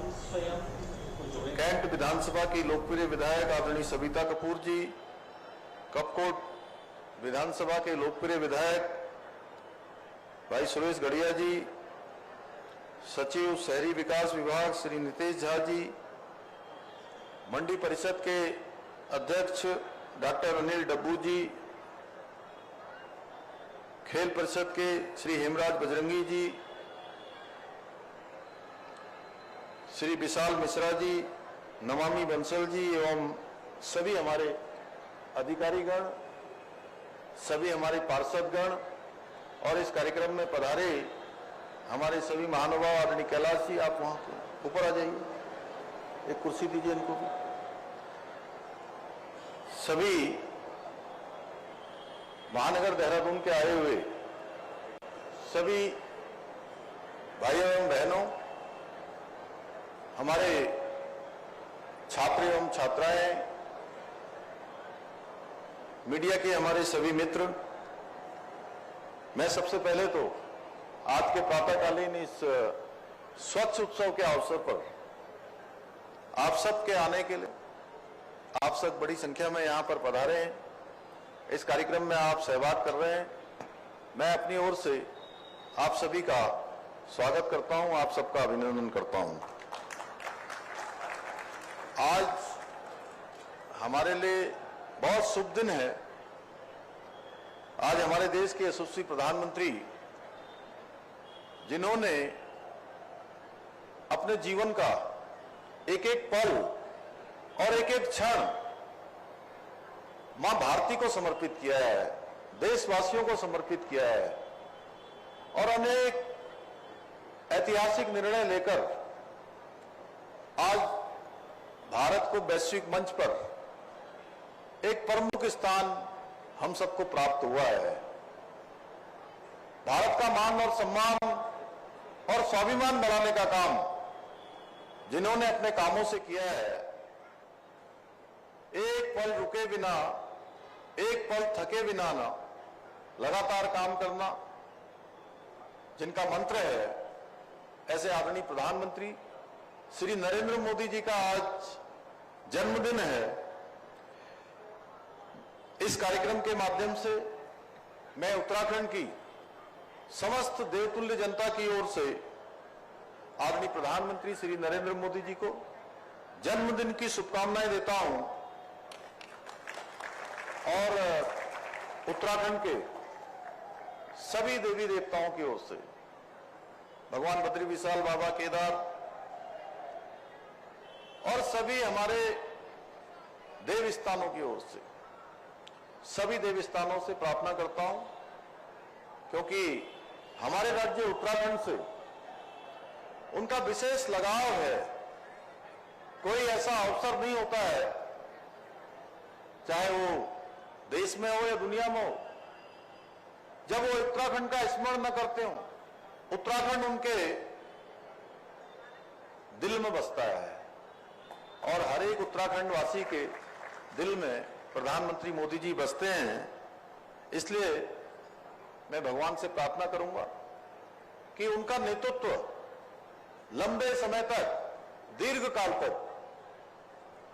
Cantt विधानसभा की लोकप्रिय विधायक आदरणीय सविता कपूर जी, कपकोट विधानसभा के लोकप्रिय विधायक भाई सुरेश गढ़िया जी, सचिव शहरी विकास विभाग श्री नितेश झा जी, मंडी परिषद के अध्यक्ष डॉक्टर अनिल डब्बू जी, खेल परिषद के श्री हेमराज बजरंगी जी, श्री विशाल मिश्रा जी, नमामि बंसल जी एवं सभी हमारे अधिकारीगण, सभी हमारे पार्षदगण और इस कार्यक्रम में पधारे हमारे सभी महानुभाव। आदरणीय कैलाश जी, आप वहां ऊपर आ जाइए, एक कुर्सी दीजिए इनको भी। सभी महानगर देहरादून के आए हुए सभी भाइयों एवं बहनों, हमारे छात्र एवं छात्राएं, मीडिया के हमारे सभी मित्र, मैं सबसे पहले तो आज के प्रातःकालीन इस स्वच्छ उत्सव के अवसर पर आप सबके आने के लिए, आप सब बड़ी संख्या में यहां पर पधारे हैं, इस कार्यक्रम में आप सहभाग कर रहे हैं, मैं अपनी ओर से आप सभी का स्वागत करता हूं, आप सबका अभिनंदन करता हूं। आज हमारे लिए बहुत शुभ दिन है। आज हमारे देश के यशस्वी प्रधानमंत्री, जिन्होंने अपने जीवन का एक एक पल और एक एक क्षण मां भारती को समर्पित किया है, देशवासियों को समर्पित किया है और अनेक ऐतिहासिक निर्णय लेकर आज भारत को वैश्विक मंच पर एक प्रमुख स्थान हम सबको प्राप्त हुआ है। भारत का मान और सम्मान और स्वाभिमान बढ़ाने का काम जिन्होंने अपने कामों से किया है, एक पल रुके बिना, एक पल थके बिना ना लगातार काम करना, जिनका मंत्र है, ऐसे आदरणीय प्रधानमंत्री श्री नरेंद्र मोदी जी का आज जन्मदिन है। इस कार्यक्रम के माध्यम से मैं उत्तराखंड की समस्त देवतुल्य जनता की ओर से आदरणीय प्रधानमंत्री श्री नरेंद्र मोदी जी को जन्मदिन की शुभकामनाएं देता हूं और उत्तराखंड के सभी देवी देवताओं की ओर से, भगवान बद्री विशाल, बाबा केदार और सभी हमारे देव स्थानों की ओर से, सभी देव स्थानों से प्रार्थना करता हूं, क्योंकि हमारे राज्य उत्तराखंड से उनका विशेष लगाव है। कोई ऐसा अवसर नहीं होता है, चाहे वो देश में हो या दुनिया में हो, जब वो उत्तराखंड का स्मरण न करते हो। उत्तराखंड उनके दिल में बसता है और हर एक उत्तराखंड वासी के दिल में प्रधानमंत्री मोदी जी बसते हैं। इसलिए मैं भगवान से प्रार्थना करूंगा कि उनका नेतृत्व लंबे समय तक, दीर्घ काल तक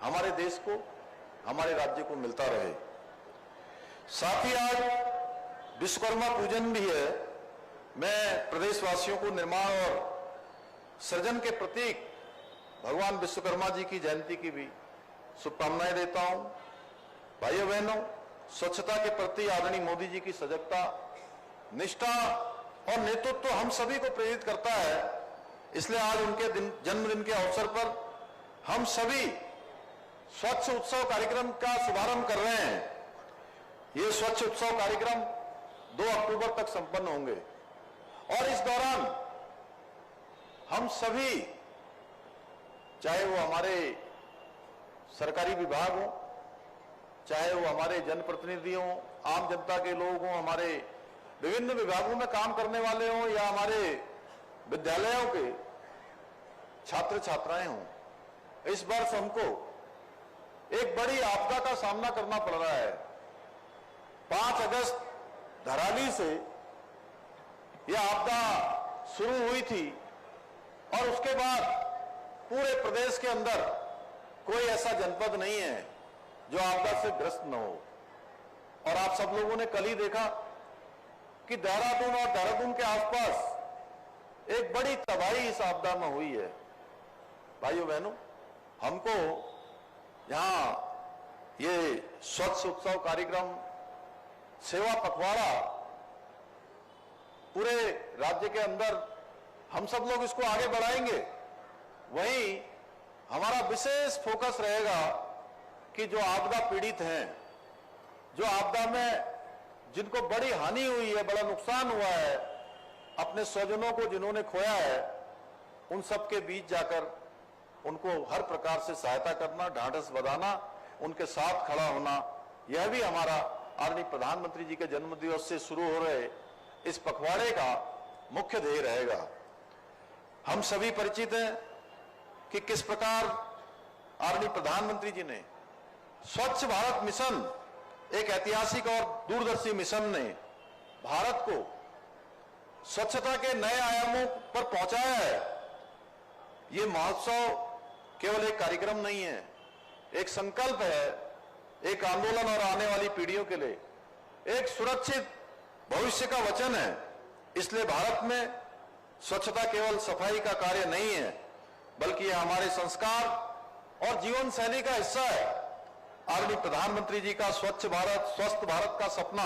हमारे देश को, हमारे राज्य को मिलता रहे। साथ ही आज विश्वकर्मा पूजन भी है। मैं प्रदेशवासियों को निर्माण और सृजन के प्रतीक भगवान विश्वकर्मा जी की जयंती की भी शुभकामनाएं देता हूं। भाइयों बहनों, स्वच्छता के प्रति आदरणीय मोदी जी की सजगता, निष्ठा और नेतृत्व हम सभी को प्रेरित करता है। इसलिए आज उनके जन्मदिन के अवसर पर हम सभी स्वच्छ उत्सव कार्यक्रम का शुभारंभ कर रहे हैं। ये स्वच्छ उत्सव कार्यक्रम 2 अक्टूबर तक संपन्न होंगे और इस दौरान हम सभी, चाहे वो हमारे सरकारी विभाग हो, चाहे वो हमारे जनप्रतिनिधि हों, आम जनता के लोग हों, हमारे विभिन्न विभागों में काम करने वाले हों या हमारे विद्यालयों के छात्र छात्राएं हों, इस वर्ष हमको एक बड़ी आपदा का सामना करना पड़ रहा है। 5 अगस्त धराली से यह आपदा शुरू हुई थी और उसके बाद पूरे प्रदेश के अंदर कोई ऐसा जनपद नहीं है जो आपदा से ग्रस्त न हो। और आप सब लोगों ने कल ही देखा कि देहरादून और देहरादून के आसपास एक बड़ी तबाही इस आपदा में हुई है। भाइयों बहनों, हमको यहां ये स्वच्छ उत्सव कार्यक्रम, सेवा पखवाड़ा पूरे राज्य के अंदर हम सब लोग इसको आगे बढ़ाएंगे। वहीं हमारा विशेष फोकस रहेगा कि जो आपदा पीड़ित हैं, जो आपदा में जिनको बड़ी हानि हुई है, बड़ा नुकसान हुआ है, अपने स्वजनों को जिन्होंने खोया है, उन सब के बीच जाकर उनको हर प्रकार से सहायता करना, ढांढस बंधाना, उनके साथ खड़ा होना, यह भी हमारा आदरणीय प्रधानमंत्री जी के जन्मदिवस से शुरू हो रहे इस पखवाड़े का मुख्य ध्येय रहेगा। हम सभी परिचित हैं कि किस प्रकार आदरणीय प्रधानमंत्री जी ने स्वच्छ भारत मिशन, एक ऐतिहासिक और दूरदर्शी मिशन ने भारत को स्वच्छता के नए आयामों पर पहुंचाया है। ये महोत्सव केवल एक कार्यक्रम नहीं है, एक संकल्प है, एक आंदोलन और आने वाली पीढ़ियों के लिए एक सुरक्षित भविष्य का वचन है। इसलिए भारत में स्वच्छता केवल सफाई का कार्य नहीं है, बल्कि यह हमारे संस्कार और जीवन शैली का हिस्सा है। आदरणीय प्रधानमंत्री जी का स्वच्छ भारत, स्वस्थ भारत का सपना,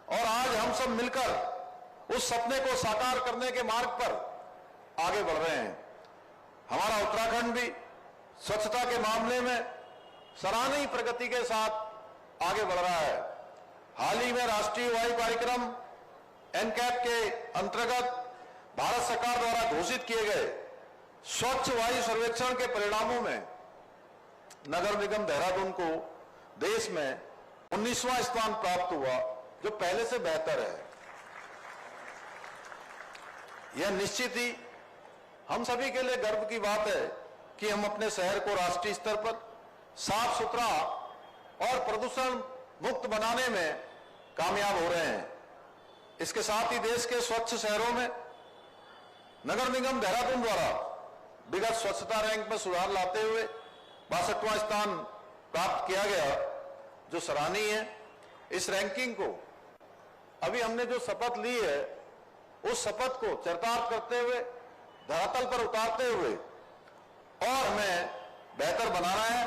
और आज हम सब मिलकर उस सपने को साकार करने के मार्ग पर आगे बढ़ रहे हैं। हमारा उत्तराखंड भी स्वच्छता के मामले में सराहनीय प्रगति के साथ आगे बढ़ रहा है। हाल ही में राष्ट्रीय वायु कार्यक्रम एनकैप के अंतर्गत भारत सरकार द्वारा घोषित किए गए स्वच्छ वायु सर्वेक्षण के परिणामों में नगर निगम देहरादून को देश में 19वां स्थान प्राप्त हुआ, जो पहले से बेहतर है। यह निश्चित ही हम सभी के लिए गर्व की बात है कि हम अपने शहर को राष्ट्रीय स्तर पर साफ सुथरा और प्रदूषण मुक्त बनाने में कामयाब हो रहे हैं। इसके साथ ही देश के स्वच्छ शहरों में नगर निगम देहरादून द्वारा विगत स्वच्छता रैंक में सुधार लाते हुए 62वां स्थान प्राप्त किया गया, जो सराहनीय है। इस रैंकिंग को अभी हमने जो शपथ ली है, उस शपथ को चरितार्थ करते हुए, धरातल पर उतारते हुए और हमें बेहतर बनाना है।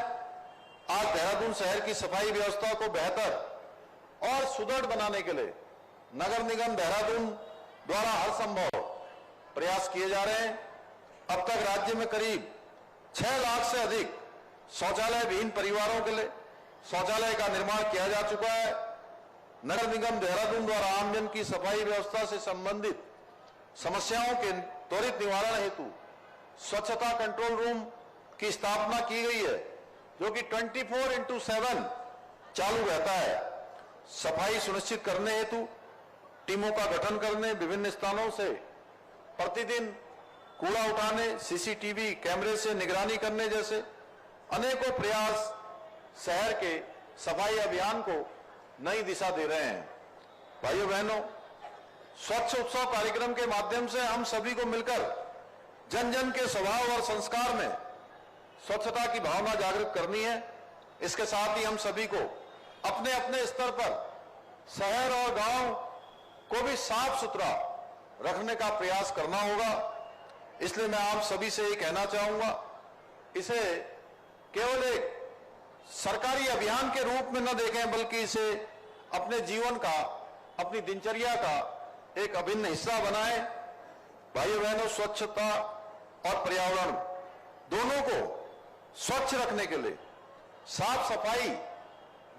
आज देहरादून शहर की सफाई व्यवस्था को बेहतर और सुदृढ़ बनाने के लिए नगर निगम देहरादून द्वारा हर संभव प्रयास किए जा रहे हैं। अब तक राज्य में करीब 6 लाख से अधिक शौचालय विहीन परिवारों के लिए शौचालय का निर्माण किया जा चुका है। नगर निगम देहरादून द्वारा आमजन की सफाई व्यवस्था से संबंधित समस्याओं के त्वरित निवारण हेतु स्वच्छता कंट्रोल रूम की स्थापना की गई है, जो कि 24/7 चालू रहता है। सफाई सुनिश्चित करने हेतु टीमों का गठन करने, विभिन्न स्थानों से प्रतिदिन कूड़ा उठाने, सीसीटीवी कैमरे से निगरानी करने जैसे अनेकों प्रयास शहर के सफाई अभियान को नई दिशा दे रहे हैं। भाइयों बहनों, स्वच्छ उत्सव कार्यक्रम के माध्यम से हम सभी को मिलकर जन जन के स्वभाव और संस्कार में स्वच्छता की भावना जागृत करनी है। इसके साथ ही हम सभी को अपने अपने स्तर पर शहर और गांव को भी साफ सुथरा रखने का प्रयास करना होगा। इसलिए मैं आप सभी से ये कहना चाहूंगा, इसे केवल एक सरकारी अभियान के रूप में न देखें, बल्कि इसे अपने जीवन का, अपनी दिनचर्या का एक अभिन्न हिस्सा बनाएं। भाइयों बहनों, स्वच्छता और पर्यावरण दोनों को स्वच्छ रखने के लिए साफ सफाई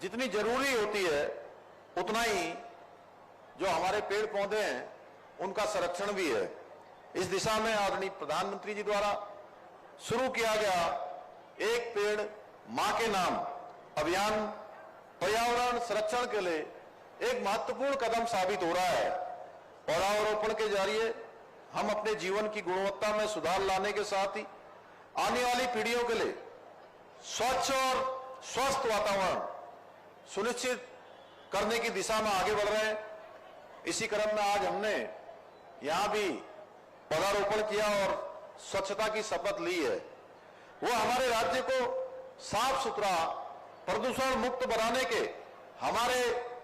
जितनी जरूरी होती है, उतना ही जो हमारे पेड़ पौधे हैं उनका संरक्षण भी है। इस दिशा में आदरणीय प्रधानमंत्री जी द्वारा शुरू किया गया एक पेड़ मां के नाम अभियान पर्यावरण संरक्षण के लिए एक महत्वपूर्ण कदम साबित हो रहा है। पौधारोपण के जरिए हम अपने जीवन की गुणवत्ता में सुधार लाने के साथ ही आने वाली पीढ़ियों के लिए स्वच्छ और स्वस्थ वातावरण सुनिश्चित करने की दिशा में आगे बढ़ रहे हैं। इसी क्रम में आज हमने यहां भी पौधारोपण किया और स्वच्छता की शपथ ली है। वो हमारे राज्य को साफ सुथरा, प्रदूषण मुक्त बनाने के हमारे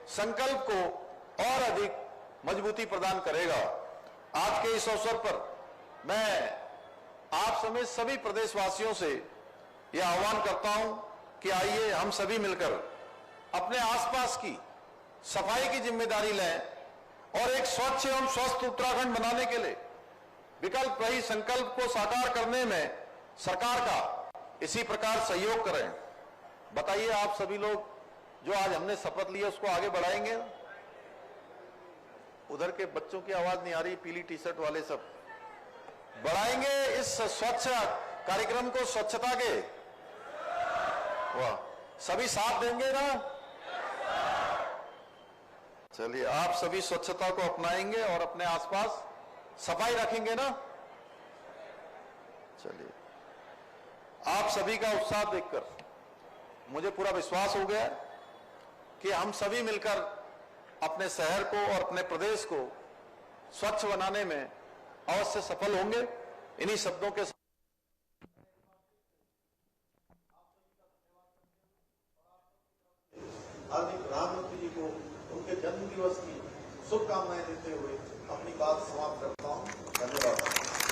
संकल्प को और अधिक मजबूती प्रदान करेगा। आज के इस अवसर पर मैं आप समेत सभी प्रदेशवासियों से यह आह्वान करता हूं कि आइए हम सभी मिलकर अपने आसपास की सफाई की जिम्मेदारी लें और एक स्वच्छ एवं स्वस्थ उत्तराखंड बनाने के लिए विकल्प रहित संकल्प को साकार करने में सरकार का इसी प्रकार सहयोग करें। बताइए, आप सभी लोग जो आज हमने शपथ ली है उसको आगे बढ़ाएंगे? उधर के बच्चों की आवाज नहीं आ रही, पीली टी शर्ट वाले सब बढ़ाएंगे इस स्वच्छ कार्यक्रम को, स्वच्छता के? वाह, सभी साथ देंगे ना? चलिए, आप सभी स्वच्छता को अपनाएंगे और अपने आसपास सफाई रखेंगे ना? चलिए, आप सभी का उत्साह देखकर मुझे पूरा विश्वास हो गया कि हम सभी मिलकर अपने शहर को और अपने प्रदेश को स्वच्छ बनाने में अवश्य सफल होंगे। इन्हीं शब्दों के आदरणीय प्रधानमंत्री जी को उनके जन्म दिवस की शुभकामनाएं देते हुए अपनी बात समाप्त करता हूं। धन्यवाद।